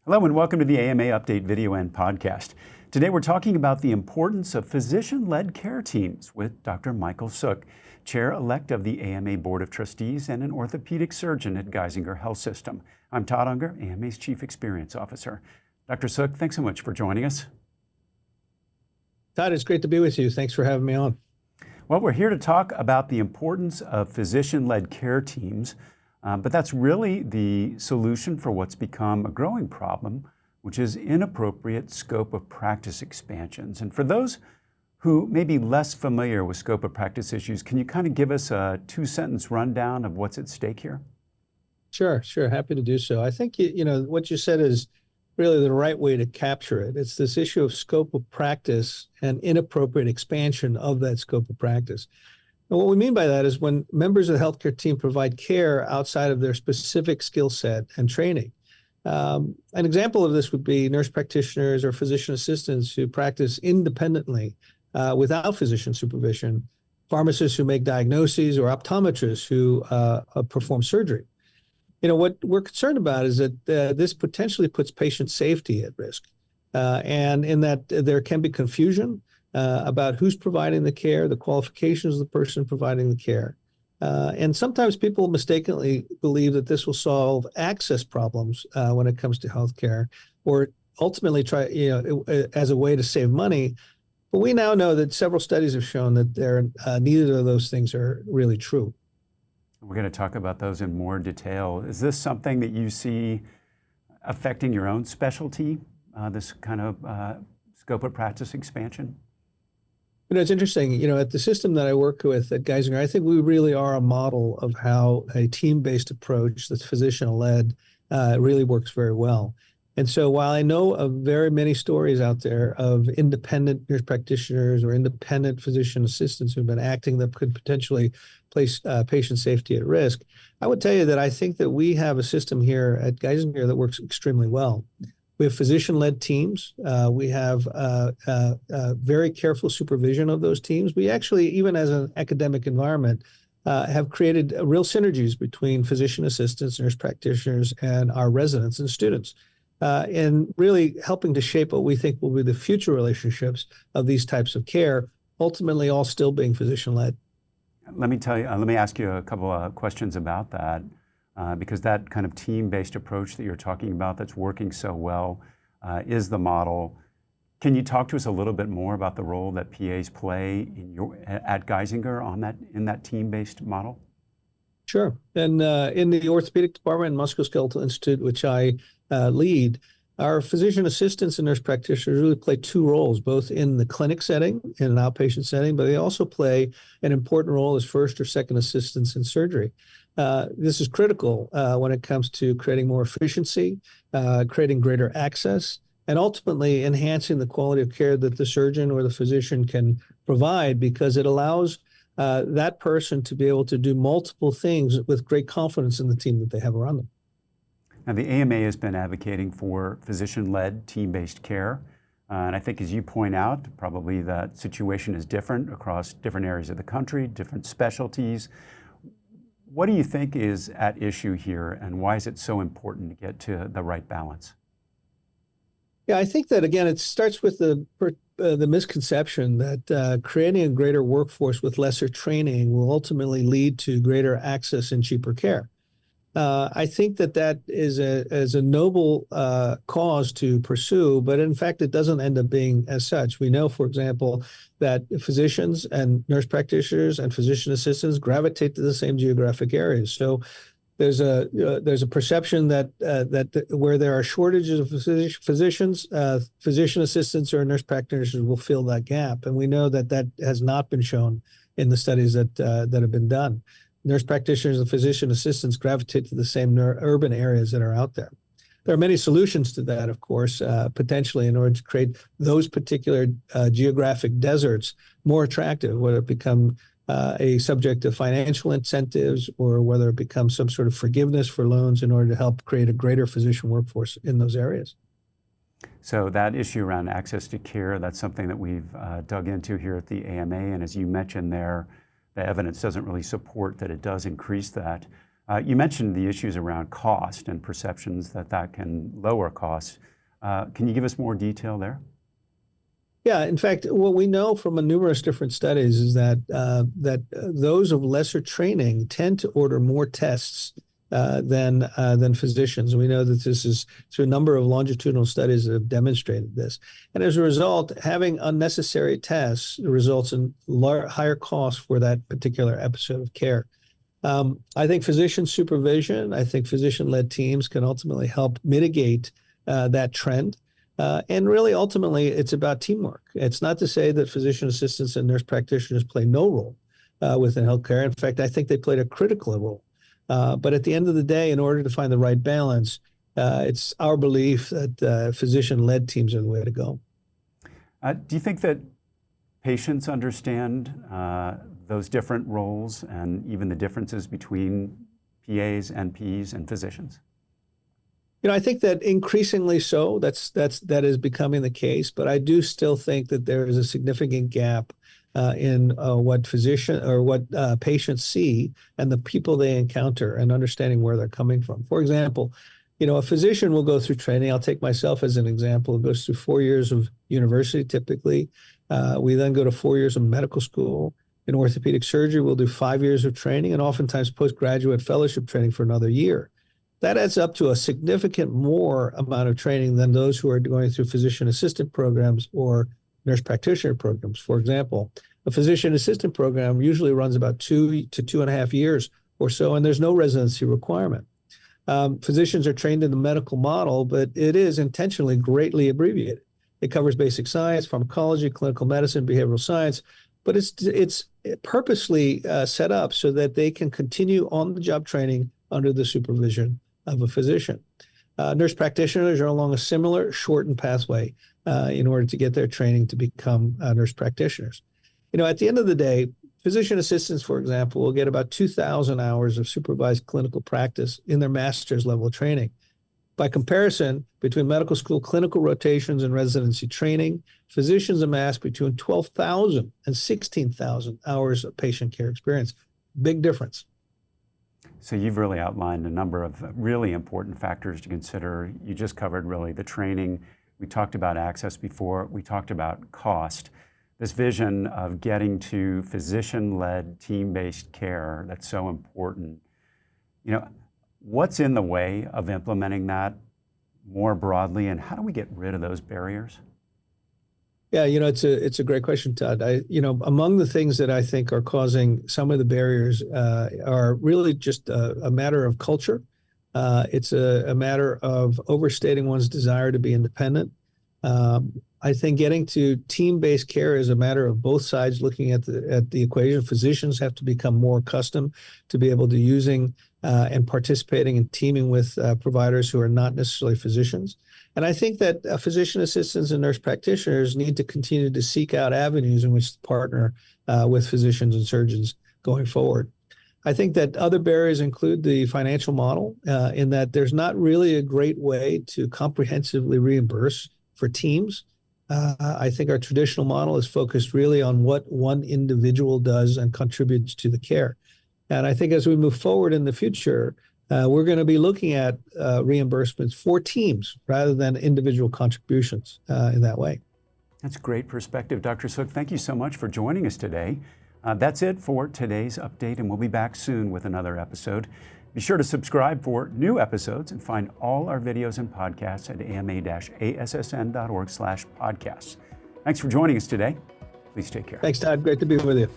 Hello and welcome to the AMA Update video and podcast. Today we're talking about the importance of physician-led care teams with Dr. Michael Suk, Chair-elect of the AMA Board of Trustees and an orthopedic surgeon at Geisinger Health System. I'm Todd Unger, AMA's Chief Experience Officer. Dr. Suk, thanks so much for joining us. Todd, it's great to be with you. Thanks for having me on. Well, we're here to talk about the importance of physician-led care teams. But that's really the solution for what's become a growing problem, which is inappropriate scope of practice expansions. And for those who may be less familiar with scope of practice issues, can you kind of give us a two-sentence rundown of what's at stake here? Sure. Happy to do so. I think, what you said is really the right way to capture it. It's this issue of scope of practice and inappropriate expansion of that scope of practice. And what we mean by that is when members of the healthcare team provide care outside of their specific skill set and training. An example of this would be nurse practitioners or physician assistants who practice independently without physician supervision, pharmacists who make diagnoses, or optometrists who perform surgery. What we're concerned about is that this potentially puts patient safety at risk. And in that there can be confusion about who's providing the care, the qualifications of the person providing the care. And sometimes people mistakenly believe that this will solve access problems when it comes to healthcare, or ultimately try, as a way to save money. But we now know that several studies have shown that neither of those things are really true. We're going to talk about those in more detail. Is this something that you see affecting your own specialty, this kind of scope of practice expansion? It's interesting, at the system that I work with at Geisinger, I think we really are a model of how a team-based approach that's physician-led really works very well. And so while I know of very many stories out there of independent nurse practitioners or independent physician assistants who've been acting that could potentially place patient safety at risk, I would tell you that I think that we have a system here at Geisinger that works extremely well. We have physician-led teams. We have very careful supervision of those teams. We actually, even as an academic environment, have created real synergies between physician assistants, nurse practitioners, and our residents and students, and really helping to shape what we think will be the future relationships of these types of care, ultimately all still being physician-led. Let me ask you a couple of questions about that. Because that kind of team-based approach that you're talking about that's working so well is the model. Can you talk to us a little bit more about the role that PAs play at Geisinger in that team-based model? Sure. And in the orthopedic department and musculoskeletal institute, which I lead, our physician assistants and nurse practitioners really play two roles, both in the clinic setting, in an outpatient setting, but they also play an important role as first or second assistants in surgery. This is critical when it comes to creating more efficiency, creating greater access, and ultimately enhancing the quality of care that the surgeon or the physician can provide, because it allows that person to be able to do multiple things with great confidence in the team that they have around them. Now, the AMA has been advocating for physician-led, team-based care. And I think, as you point out, probably that situation is different across different areas of the country, different specialties. What do you think is at issue here, and why is it so important to get to the right balance? Yeah, I think that, again, it starts with the misconception that creating a greater workforce with lesser training will ultimately lead to greater access and cheaper care. I think that is a noble cause to pursue, but in fact, it doesn't end up being as such. We know, for example, that physicians and nurse practitioners and physician assistants gravitate to the same geographic areas. So there's a perception that where there are shortages of physicians, physician assistants or nurse practitioners will fill that gap, and we know that has not been shown in the studies that have been done. Nurse practitioners and physician assistants gravitate to the same urban areas that are out there. There are many solutions to that, of course, potentially in order to create those particular geographic deserts more attractive, whether it become a subject of financial incentives or whether it becomes some sort of forgiveness for loans in order to help create a greater physician workforce in those areas. So that issue around access to care, that's something that we've dug into here at the AMA. And as you mentioned there, the evidence doesn't really support that it does increase that. You mentioned the issues around cost and perceptions that can lower costs. Can you give us more detail there? Yeah, in fact, what we know from numerous different studies is that those of lesser training tend to order more tests than physicians. We know that this is through a number of longitudinal studies that have demonstrated this. And as a result, having unnecessary tests results in higher costs for that particular episode of care. I think physician supervision, I think physician-led teams can ultimately help mitigate that trend. And really, ultimately, it's about teamwork. It's not to say that physician assistants and nurse practitioners play no role within healthcare. In fact, I think they played a critical role. But at the end of the day, in order to find the right balance, it's our belief that physician-led teams are the way to go. Do you think that patients understand those different roles and even the differences between PAs, NPs, and physicians? I think that increasingly so, that is becoming the case, but I do still think that there is a significant gap in what physician or what patients see and the people they encounter and understanding where they're coming from. For example, a physician will go through training. I'll take myself as an example. It goes through 4 years of university typically. We then go to 4 years of medical school. In orthopedic surgery, we'll do 5 years of training and oftentimes postgraduate fellowship training for another year. That adds up to a significant more amount of training than those who are going through physician assistant programs or nurse practitioner programs. For example, a physician assistant program usually runs about 2 to 2.5 years or so, and there's no residency requirement. Physicians are trained in the medical model, but it is intentionally greatly abbreviated. It covers basic science, pharmacology, clinical medicine, behavioral science, but it's purposely set up so that they can continue on-the-job training under the supervision of a physician. Nurse practitioners are along a similar shortened pathway in order to get their training to become nurse practitioners. At the end of the day, physician assistants, for example, will get about 2,000 hours of supervised clinical practice in their master's level training. By comparison, between medical school clinical rotations and residency training, physicians amass between 12,000 and 16,000 hours of patient care experience. Big difference. So you've really outlined a number of really important factors to consider. You just covered really the training. We talked about access before. We talked about cost. This vision of getting to physician-led, team-based care that's so important. What's in the way of implementing that more broadly, and how do we get rid of those barriers? Yeah, it's a great question, Todd. Among the things that I think are causing some of the barriers are really just a matter of culture. It's a matter of overstating one's desire to be independent. I think getting to team-based care is a matter of both sides looking at the equation. Physicians have to become more accustomed to be able to using and participating and teaming with providers who are not necessarily physicians. And I think that physician assistants and nurse practitioners need to continue to seek out avenues in which to partner with physicians and surgeons going forward. I think that other barriers include the financial model in that there's not really a great way to comprehensively reimburse for teams. I think our traditional model is focused really on what one individual does and contributes to the care. And I think as we move forward in the future, we're going to be looking at reimbursements for teams rather than individual contributions in that way. That's great perspective, Dr. Sook. Thank you so much for joining us today. That's it for today's update, and we'll be back soon with another episode. Be sure to subscribe for new episodes and find all our videos and podcasts at ama-assn.org/podcasts. Thanks for joining us today. Please take care. Thanks, Todd. Great to be with you.